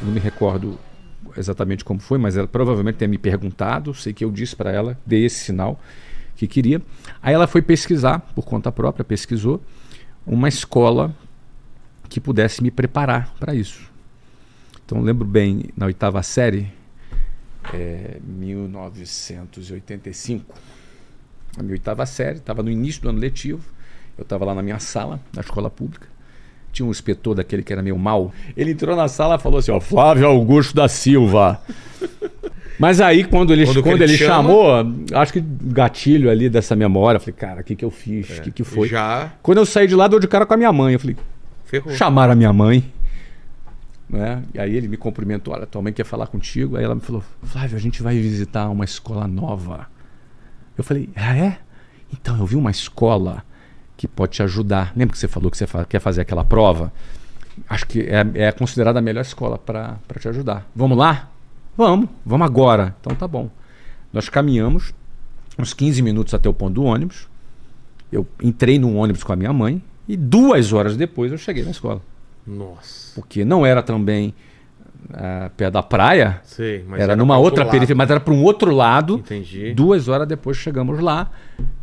não me recordo exatamente como foi, mas ela provavelmente tenha me perguntado, sei que eu disse para ela, dei esse sinal que queria. Aí ela foi pesquisar, por conta própria, pesquisou uma escola que pudesse me preparar para isso. Então eu lembro bem, na 8ª série, 1985, a minha 8ª série, estava no início do ano letivo, eu estava lá na minha sala, na escola pública, tinha um inspetor daquele que era meio mau, ele entrou na sala e falou assim, Flávio Augusto da Silva. Mas aí, quando ele chamou, acho que gatilho ali dessa memória, eu falei, cara, o que eu fiz? O que foi? Quando eu saí de lá, deu de cara com a minha mãe. Eu falei, ferrou. Chamaram a minha mãe. Né? E aí ele me cumprimentou, olha, tua mãe quer falar contigo. Aí ela me falou, Flávio, a gente vai visitar uma escola nova. Eu falei, é? Então, eu vi uma escola que pode te ajudar. Lembra que você falou que você quer fazer aquela prova? Acho que é considerada a melhor escola para te ajudar. Vamos lá? Vamos agora. Então tá bom. Nós caminhamos uns 15 minutos até o ponto do ônibus. Eu entrei no ônibus com a minha mãe e 2 horas depois eu cheguei na escola. Nossa. Porque não era também perto da praia. Sei, mas era numa outra periferia, mas era para um outro lado. Entendi. 2 horas depois chegamos lá.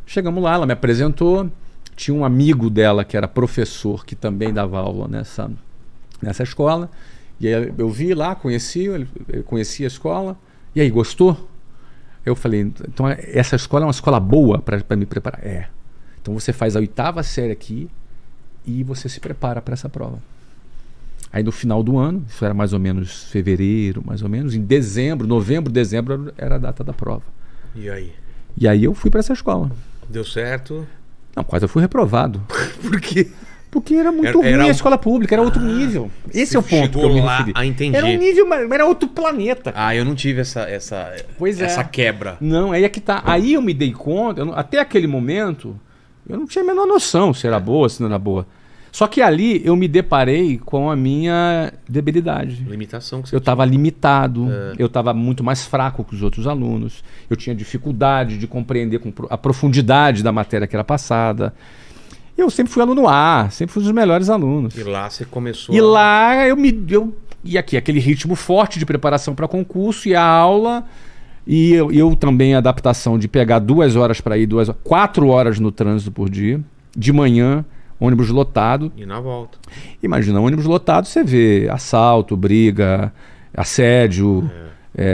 Chegamos lá, ela me apresentou. Tinha um amigo dela que era professor, que também dava aula nessa escola. E aí eu vi lá, ele conhecia a escola. E aí, gostou? Eu falei, então essa escola é uma escola boa para me preparar? É. Então você faz a 8ª série aqui e você se prepara para essa prova. Aí no final do ano, isso era mais ou menos fevereiro, mais ou menos, em novembro, dezembro era a data da prova. E aí? E aí eu fui para essa escola. Deu certo? Não, quase eu fui reprovado. Por quê? Porque era muito ruim a escola pública, era outro nível. Esse é o ponto que eu me referi. Entendi. Era um nível, mas era outro planeta. Eu não tive essa quebra. Não, aí é que tá. Aí eu me dei conta, até aquele momento, eu não tinha a menor noção se era boa, se não era boa. Só que ali eu me deparei com a minha debilidade. Limitação que você Eu estava limitado, eu estava muito mais fraco que os outros alunos, eu tinha dificuldade de compreender a profundidade da matéria que era passada. Eu sempre fui aluno A, sempre fui um dos melhores alunos. E lá você começou lá e aqui, aquele ritmo forte de preparação para concurso e a aula, e eu também a adaptação de pegar 2 horas para ir, 4 horas no trânsito por dia, de manhã, ônibus lotado. E na volta. Imagina, ônibus lotado, você vê assalto, briga, assédio,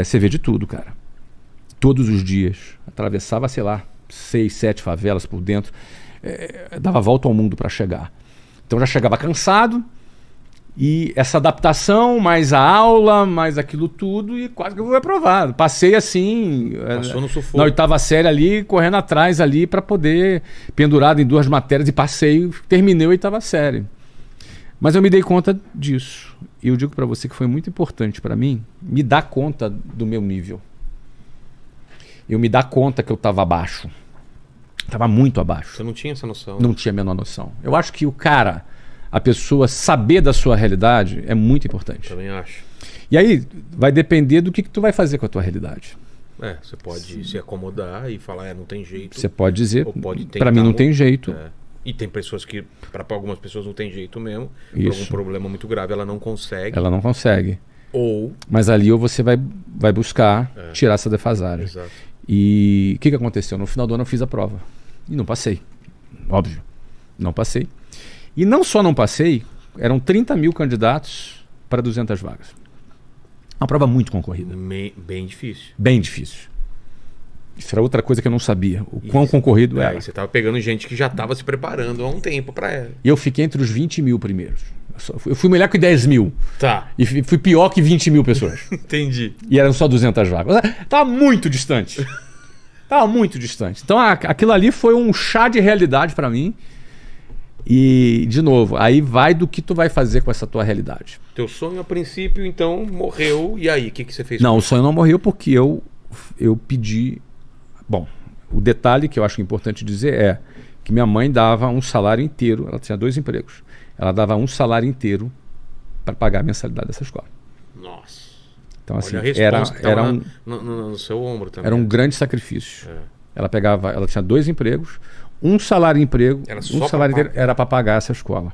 você vê de tudo, cara. Todos os dias. Atravessava, sei lá, 6, 7 favelas por dentro. Dava volta ao mundo para chegar. Então já chegava cansado, e essa adaptação, mais a aula, mais aquilo tudo, e quase que eu fui aprovado. Passei assim, passou no sufoco. Na 8ª série ali, correndo atrás ali para poder, pendurado em 2 matérias, e passei, terminei a 8ª série. Mas eu me dei conta disso. E eu digo para você que foi muito importante para mim me dar conta do meu nível. Eu me dar conta que eu estava abaixo. Estava muito abaixo. Você não tinha essa noção? Não tinha a menor noção. Eu acho que a pessoa saber da sua realidade é muito importante. Também acho. E aí vai depender do que tu vai fazer com a tua realidade. Você pode se acomodar e falar, não tem jeito. Você pode dizer, para para mim não tem jeito. E tem pessoas que, para algumas pessoas não tem jeito mesmo. Isso. Por algum problema muito grave, ela não consegue. Ela não consegue. Ou... Mas ali você vai buscar tirar essa defasagem. Exato. E o que aconteceu? No final do ano eu fiz a prova. E não passei. Óbvio. Não passei. E não só não passei, eram 30 mil candidatos para 200 vagas. Uma prova muito concorrida. Bem difícil. Bem difícil. Isso era outra coisa que eu não sabia. O quão concorrido era. Você estava pegando gente que já estava se preparando há um tempo para ela. E eu fiquei entre os 20 mil primeiros. Eu fui melhor que 10 mil. Tá. E fui pior que 20 mil pessoas. Entendi. E eram só 200 vagas. Estava muito distante. Estava muito distante. Então aquilo ali foi um chá de realidade para mim. E, de novo, aí vai do que tu vai fazer com essa tua realidade. Teu sonho, a princípio, então, morreu. E aí, o que você fez? Não, o sonho não morreu porque eu pedi... Bom, o detalhe que eu acho importante dizer é que minha mãe dava um salário inteiro. Ela tinha 2 empregos. Ela dava um salário inteiro para pagar a mensalidade dessa escola. Nossa. Então, assim, era no seu ombro também. Era um grande sacrifício. Ela tinha 2 empregos, um salário inteiro era para pagar essa escola.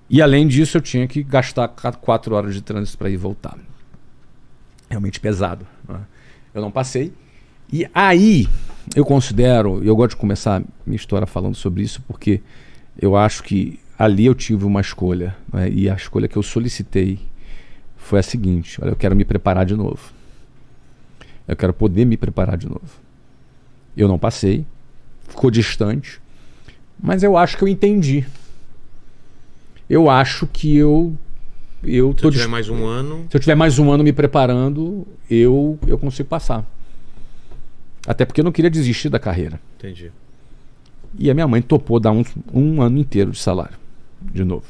E além disso, eu tinha que gastar 4 horas de trânsito para ir e voltar. Realmente pesado, né? Eu não passei. E aí, eu considero, eu gosto de começar minha história falando sobre isso, porque eu acho que ali eu tive uma escolha, né? E a escolha que eu solicitei foi a seguinte: olha, eu quero me preparar de novo. Eu quero poder me preparar de novo. Eu não passei, ficou distante, mas eu acho que eu entendi. Eu acho que se eu tiver mais um ano... Se eu tiver mais um ano me preparando, eu consigo passar. Até porque eu não queria desistir da carreira. Entendi. E a minha mãe topou dar um ano inteiro de salário, de novo.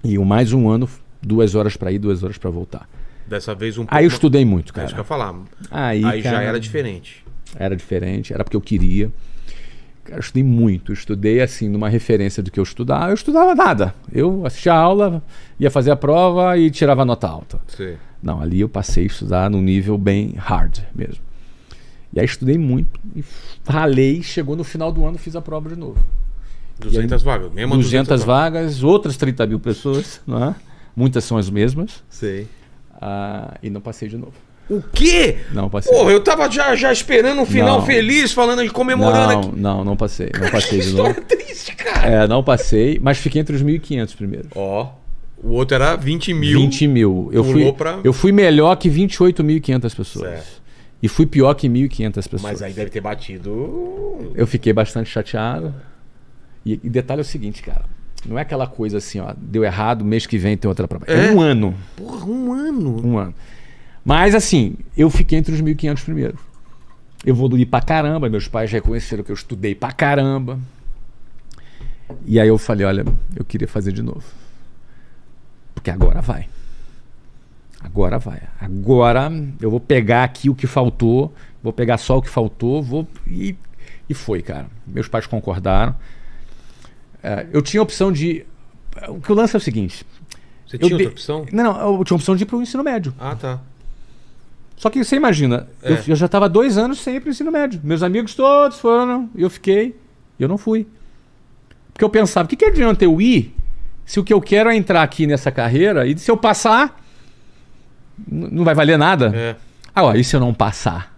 E mais um ano, 2 horas para ir, 2 horas para voltar. Dessa vez um pouco... Aí eu estudei muito, cara. É isso que eu ia falar. Aí cara, já era diferente. Era diferente, era porque eu queria. Cara, eu estudei muito. Eu estudei, assim, numa referência do que eu estudava. Eu estudava nada. Eu assistia a aula, ia fazer a prova e tirava nota alta. Sim. Não, ali eu passei a estudar num nível bem hard mesmo. E aí estudei muito, e ralei, chegou no final do ano, fiz a prova de novo. 200 vagas, mesmo 200 vagas, outras 30 mil pessoas, não é? Muitas são as mesmas. Sei. E não passei de novo. O quê? Não passei. Porra, eu tava já esperando um final feliz, falando de comemorando aqui. Não passei. Não passei que de novo. história triste, cara. Não passei, mas fiquei entre os 1.500 primeiro. Ó, o outro era 20 mil. 20 mil. Eu fui melhor que 28.500 pessoas. Certo. E fui pior que 1.500 pessoas. Mas aí deve ter batido... Eu fiquei bastante chateado. E detalhe é o seguinte, cara. Não é aquela coisa assim, ó, deu errado, mês que vem tem outra prova. É um ano. Porra, um ano. Um ano. Mas assim, eu fiquei entre os 1.500 primeiro. Eu evoluí pra caramba, meus pais reconheceram que eu estudei pra caramba. E aí eu falei, olha, eu queria fazer de novo. Porque agora vai. Agora vai. Agora eu vou pegar aqui o que faltou, vou pegar só o que faltou, e foi, cara. Meus pais concordaram. Eu tinha a opção de... O que o lance é o seguinte... Você tinha outra opção? Não, eu tinha a opção de ir para o ensino médio. Ah, tá. Só que você imagina, eu já estava 2 anos sem ir para o ensino médio. Meus amigos todos foram, eu fiquei, eu não fui. Porque eu pensava, o que adianta eu ir se o que eu quero é entrar aqui nessa carreira e se eu passar, não vai valer nada? E se eu não passar?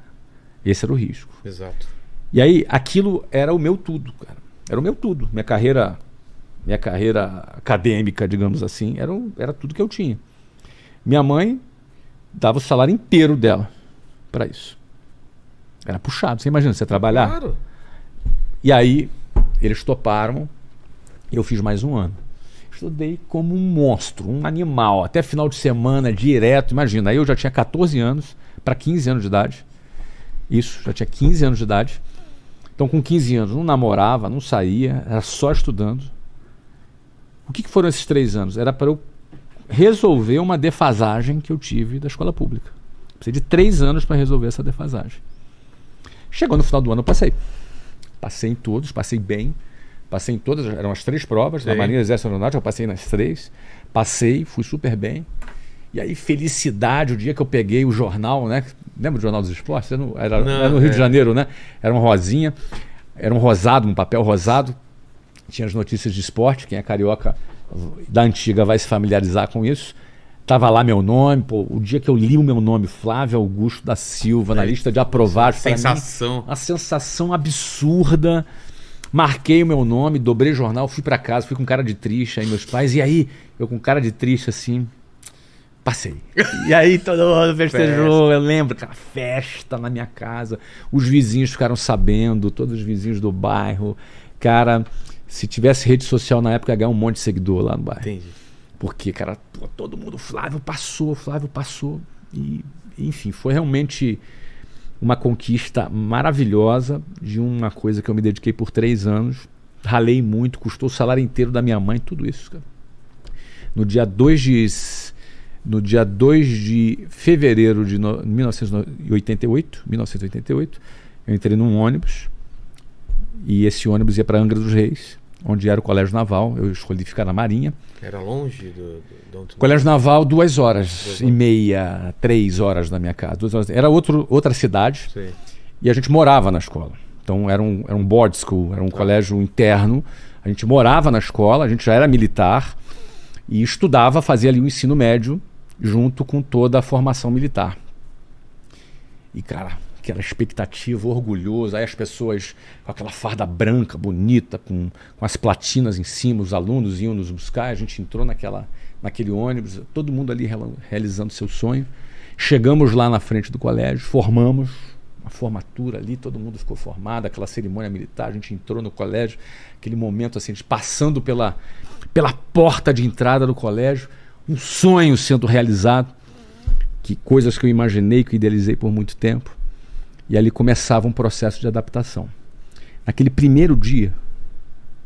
Esse era o risco. Exato. E aí, aquilo era o meu tudo, cara. Era o meu tudo. Minha carreira acadêmica, digamos assim, era tudo que eu tinha. Minha mãe dava o salário inteiro dela para isso. Era puxado. Você imagina você trabalhar? Claro. E aí, eles toparam. Eu fiz mais um ano. Estudei como um monstro, um animal. Até final de semana, direto. Imagina, aí eu já tinha 14 anos para 15 anos de idade. Isso, já tinha 15 anos de idade. Então, com 15 anos, não namorava, não saía, era só estudando. O que foram esses 3 anos? Era para eu resolver uma defasagem que eu tive da escola pública. Precisei de 3 anos para resolver essa defasagem. Chegou no final do ano, eu passei. Passei em todos, passei bem. Passei em todas, eram as 3 provas. Na Marinha, Exército e Aeronáutica, eu passei nas 3. Passei, fui super bem. E aí, felicidade, o dia que eu peguei o jornal, né? Lembra do Jornal dos Esportes? Era no Rio de Janeiro, né? Era uma rosinha, era um rosado, um papel rosado. Tinha as notícias de esporte, quem é carioca da antiga vai se familiarizar com isso. Tava lá meu nome, o dia que eu li o meu nome, Flávio Augusto da Silva, na lista de aprovados. Sensação. Uma sensação absurda. Marquei o meu nome, dobrei o jornal, fui para casa, fui com cara de triste, aí meus pais, e aí? Eu com cara de triste assim... Passei. E aí todo mundo festejou, eu lembro, aquela festa na minha casa, os vizinhos ficaram sabendo, todos os vizinhos do bairro. Cara, se tivesse rede social na época, ia ganhar um monte de seguidor lá no bairro. Entendi. Porque, cara, todo mundo, Flávio passou. E, enfim, foi realmente uma conquista maravilhosa de uma coisa que eu me dediquei por 3 anos. Ralei muito, custou o salário inteiro da minha mãe, tudo isso, cara. No dia 2 de fevereiro de 1988, eu entrei num ônibus e esse ônibus ia para Angra dos Reis, onde era o Colégio Naval. Eu escolhi ficar na Marinha. Era longe do Colégio Naval, 2 horas e meia, 3 horas da minha casa. 2 horas. Era outra cidade. Sim. E a gente morava na escola. Então era um board school, era um colégio interno. A gente morava na escola, a gente já era militar. E estudava, fazia ali o ensino médio junto com toda a formação militar. E, cara, aquela expectativa, orgulhoso, aí as pessoas com aquela farda branca, bonita, com as platinas em cima, os alunos iam nos buscar, a gente entrou naquele ônibus, todo mundo ali realizando seu sonho. Chegamos lá na frente do colégio, formamos uma formatura ali, todo mundo ficou formado, aquela cerimônia militar, a gente entrou no colégio, aquele momento assim, a gente passando pela porta de entrada do colégio, um sonho sendo realizado, que coisas que eu imaginei, que eu idealizei por muito tempo. E ali começava um processo de adaptação. Naquele primeiro dia,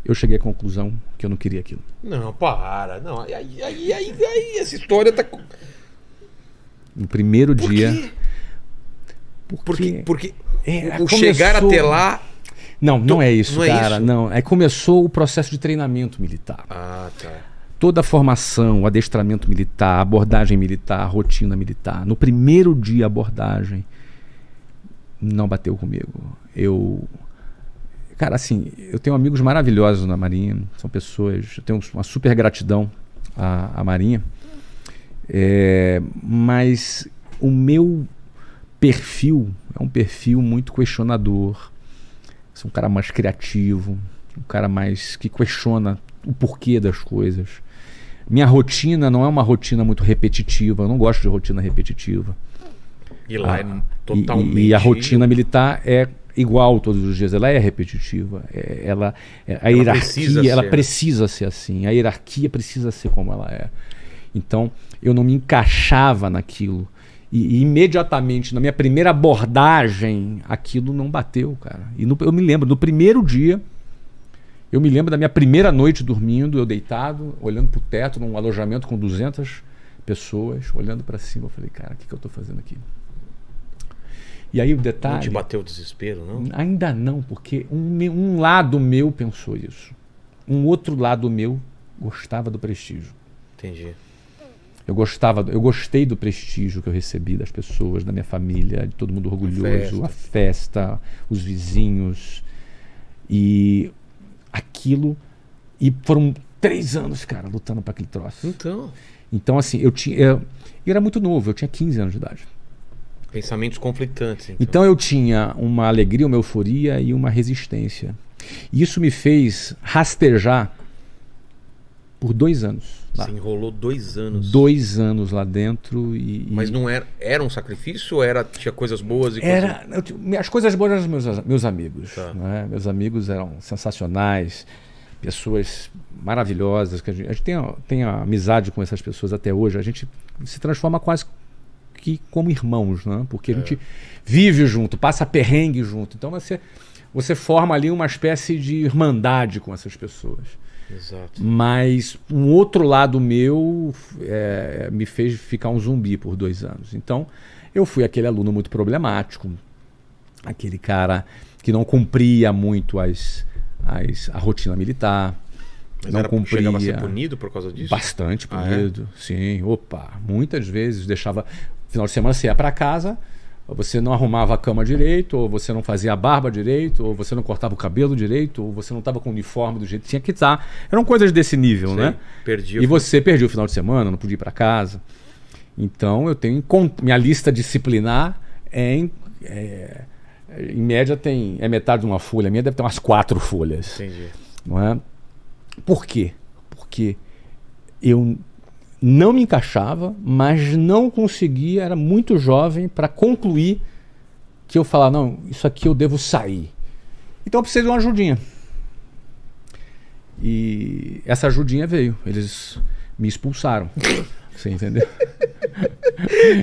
eu cheguei à conclusão que eu não queria aquilo. Não, para. Não, aí essa história tá... No primeiro dia... Quê? Porque começou... chegar até lá... Não é isso, não é cara. isso? Não. Aí começou o processo de treinamento militar. Ah, tá. Toda a formação, o adestramento militar, a abordagem militar, a rotina militar. No primeiro dia, a abordagem não bateu comigo. Cara, assim, eu tenho amigos maravilhosos na Marinha. São pessoas... Eu tenho uma super gratidão à Marinha. Mas o meu perfil é um perfil muito questionador. Sou um cara mais criativo, um cara mais que questiona o porquê das coisas. Minha rotina não é uma rotina muito repetitiva, eu não gosto de rotina repetitiva. E lá é totalmente... E a rotina militar é igual todos os dias, ela é repetitiva. A hierarquia, ela precisa ser assim, a hierarquia precisa ser como ela é. Então, eu não me encaixava naquilo. E imediatamente, na minha primeira abordagem, aquilo não bateu, cara. Eu me lembro, no primeiro dia, eu me lembro da minha primeira noite dormindo, eu deitado, olhando pro teto, num alojamento com 200 pessoas, olhando para cima. Eu falei, cara, o que eu tô fazendo aqui? E aí o detalhe... Não te bateu o desespero, não? Ainda não, porque um lado meu pensou isso. Um outro lado meu gostava do prestígio. Entendi. Eu gostei do prestígio que eu recebi das pessoas, da minha família, de todo mundo orgulhoso, a festa, os vizinhos. E aquilo... E foram 3 anos, cara, lutando para aquele troço. Então, assim, eu era muito novo, eu tinha 15 anos de idade. Pensamentos conflitantes. Então eu tinha uma alegria, uma euforia e uma resistência. E isso me fez rastejar por 2 anos. Você enrolou 2 anos. 2 anos lá dentro Mas não era um sacrifício ou tinha coisas boas? As coisas boas eram meus amigos. Tá. Né? Meus amigos eram sensacionais, pessoas maravilhosas. Que a gente tem a amizade com essas pessoas até hoje. A gente se transforma quase que como irmãos, né? Porque a gente vive junto, passa perrengue junto. Então você forma ali uma espécie de irmandade com essas pessoas. Exato. Mas um outro lado meu me fez ficar um zumbi por 2 anos. Então eu fui aquele aluno muito problemático, aquele cara que não cumpria muito a rotina militar. Mas não cumpria. Chegava a ser punido por causa disso? Bastante punido, sim. Muitas vezes deixava... Final de semana você ia para casa, você não arrumava a cama direito, ou você não fazia a barba direito, ou você não cortava o cabelo direito, ou você não estava com o uniforme do jeito que tinha que estar. Eram coisas desse nível, né? Você perdia o final de semana, não podia ir para casa. Então eu tenho minha lista disciplinar em média é metade de uma folha, a minha deve ter umas 4 folhas. Entendi. Não é? Por quê? Porque eu não me encaixava, mas não conseguia, era muito jovem para concluir que eu falava, não, isso aqui eu devo sair. Então eu precisei de uma ajudinha. E essa ajudinha veio, eles me expulsaram. Você entendeu?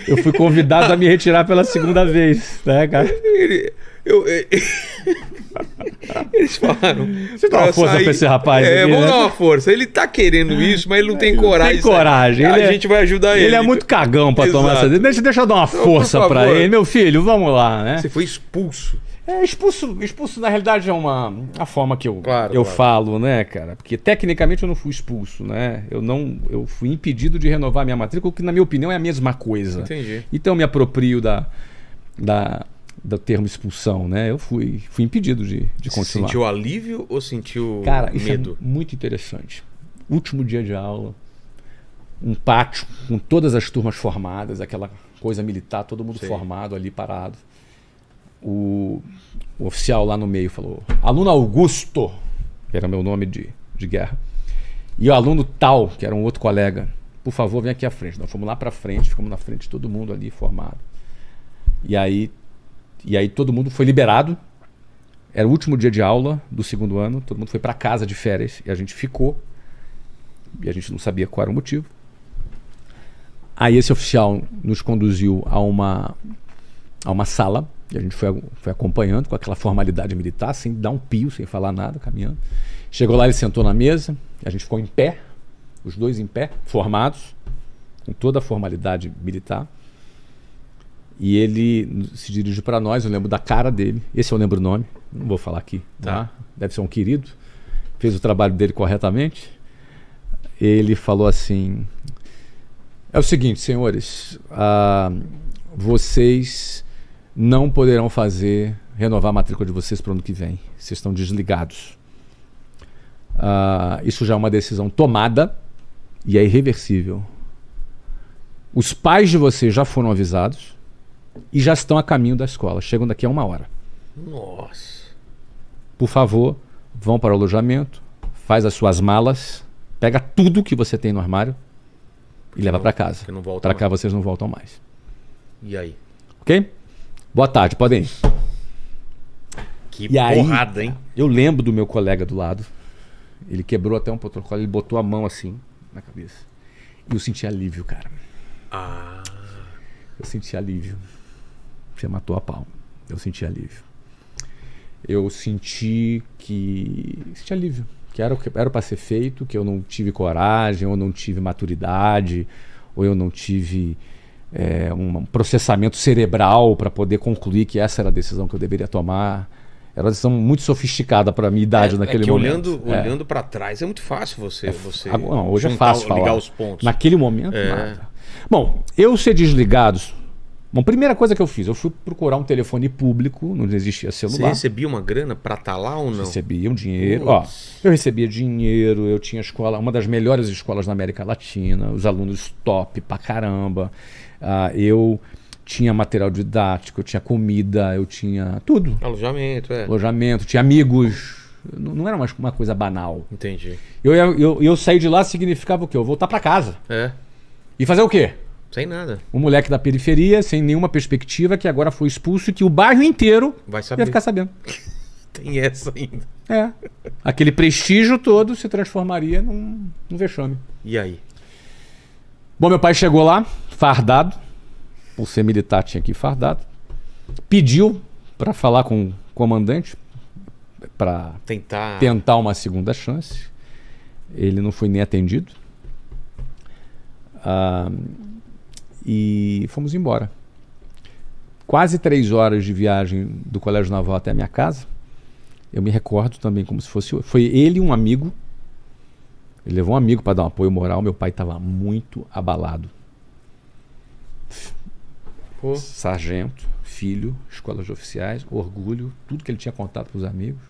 Eu fui convidado a me retirar pela 2ª vez, né, cara? Eles falaram... Você dá uma força pra esse rapaz aqui, vamos né? dar uma força. Ele tá querendo isso, mas ele não tem coragem. Tem coragem. A gente vai ajudar ele. Ele é muito cagão pra tomar essa decisão. Deixa eu dar uma força pra ele. Meu filho, vamos lá, né? Você foi expulso. Expulso na realidade é a forma que eu Claro. falo, né, cara? Porque tecnicamente eu não fui expulso, né? Eu fui impedido de renovar minha matrícula, que na minha opinião é a mesma coisa. Entendi. Então eu me aproprio do termo expulsão, né? Eu fui impedido de continuar. Sentiu alívio ou sentiu Cara, isso medo? é muito interessante. Último dia de aula, um pátio com todas as turmas formadas, aquela coisa militar, todo mundo Sim. formado ali, parado. O oficial lá no meio falou, aluno Augusto, que era meu nome de guerra, e o aluno tal, que era um outro colega, por favor, vem aqui à frente. Nós fomos lá para frente, ficamos na frente, todo mundo ali formado. E aí todo mundo foi liberado. Era o último dia de aula do segundo ano, todo mundo foi para casa de férias e a gente ficou. E a gente não sabia qual era o motivo. Aí esse oficial nos conduziu a uma sala e a gente foi acompanhando com aquela formalidade militar, sem dar um pio, sem falar nada, caminhando. Chegou lá, ele sentou na mesa, a gente ficou em pé, os dois em pé, formados, com toda a formalidade militar. E ele se dirigiu para nós, eu lembro da cara dele, esse eu lembro o nome, não vou falar aqui, tá? Deve ser um querido, fez o trabalho dele corretamente. Ele falou assim, é o seguinte, senhores, vocês não poderão renovar a matrícula de vocês para o ano que vem, vocês estão desligados. Isso já é uma decisão tomada e é irreversível. Os pais de vocês já foram avisados e já estão a caminho da escola, chegam daqui a 1 hora. Nossa. Por favor, vão para o alojamento, faz as suas malas, pega tudo que você tem no armário e leva para casa. Para cá vocês não voltam mais. E aí? Ok? Boa tarde, podem ir. Que E aí, porrada, hein? Eu lembro do meu colega do lado. Ele quebrou até um protocolo, ele botou a mão assim na cabeça. E eu senti alívio, cara. Eu senti alívio. Você matou a pau. Eu senti alívio. Eu senti alívio. Que era para ser feito, que eu não tive coragem, ou não tive maturidade, ou eu não tive um processamento cerebral para poder concluir que essa era a decisão que eu deveria tomar. Era uma decisão muito sofisticada para a minha idade naquele momento. Olhando para trás é muito fácil você não, hoje é fácil falar. Ligar os pontos. Naquele momento, nada. Bom, eu ser desligado... Bom, primeira coisa que eu fiz, eu fui procurar um telefone público, não existia celular. Você recebia uma grana para estar lá ou não? Recebia um dinheiro. Eu recebia dinheiro, eu tinha escola, uma das melhores escolas da América Latina, os alunos top pra caramba. Eu tinha material didático, eu tinha comida, eu tinha tudo. Alojamento, tinha amigos. Não era uma coisa banal. Entendi. Eu sair de lá significava o quê? Eu voltar pra casa. E fazer o quê? Sem nada. Um moleque da periferia, sem nenhuma perspectiva, que agora foi expulso e que o bairro inteiro ia ficar sabendo. Tem essa ainda. Aquele prestígio todo se transformaria num vexame. E aí? Bom, meu pai chegou lá, fardado. Por ser militar, tinha que ir fardado. Pediu para falar com o comandante para tentar uma segunda chance. Ele não foi nem atendido. E fomos embora. Quase 3 horas de viagem do Colégio Naval até a minha casa. Eu me recordo também como se fosse... Foi ele e um amigo. Ele levou um amigo para dar um apoio moral. Meu pai estava muito abalado. Sargento, filho, escolas de oficiais, orgulho, tudo que ele tinha contado para os amigos.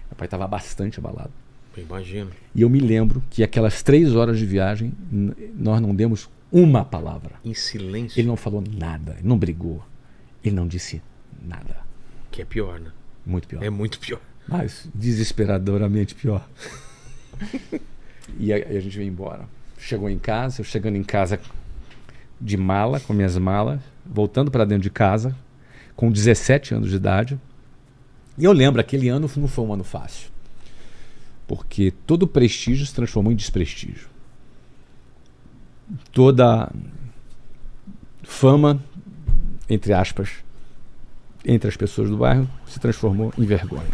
Meu pai estava bastante abalado. Eu imagino. E eu me lembro que aquelas 3 horas de viagem, nós não demos uma palavra. Em silêncio? Ele não falou nada, ele não brigou, ele não disse nada. Que é pior, né? Muito pior. É muito pior. Mas desesperadoramente pior. E aí a gente veio embora. Chegou em casa, eu chegando em casa de mala, com minhas malas, voltando para dentro de casa, com 17 anos de idade. E eu lembro, aquele ano não foi um ano fácil. Porque todo prestígio se transformou em desprestígio. Toda fama, entre aspas, entre as pessoas do bairro, se transformou em vergonha.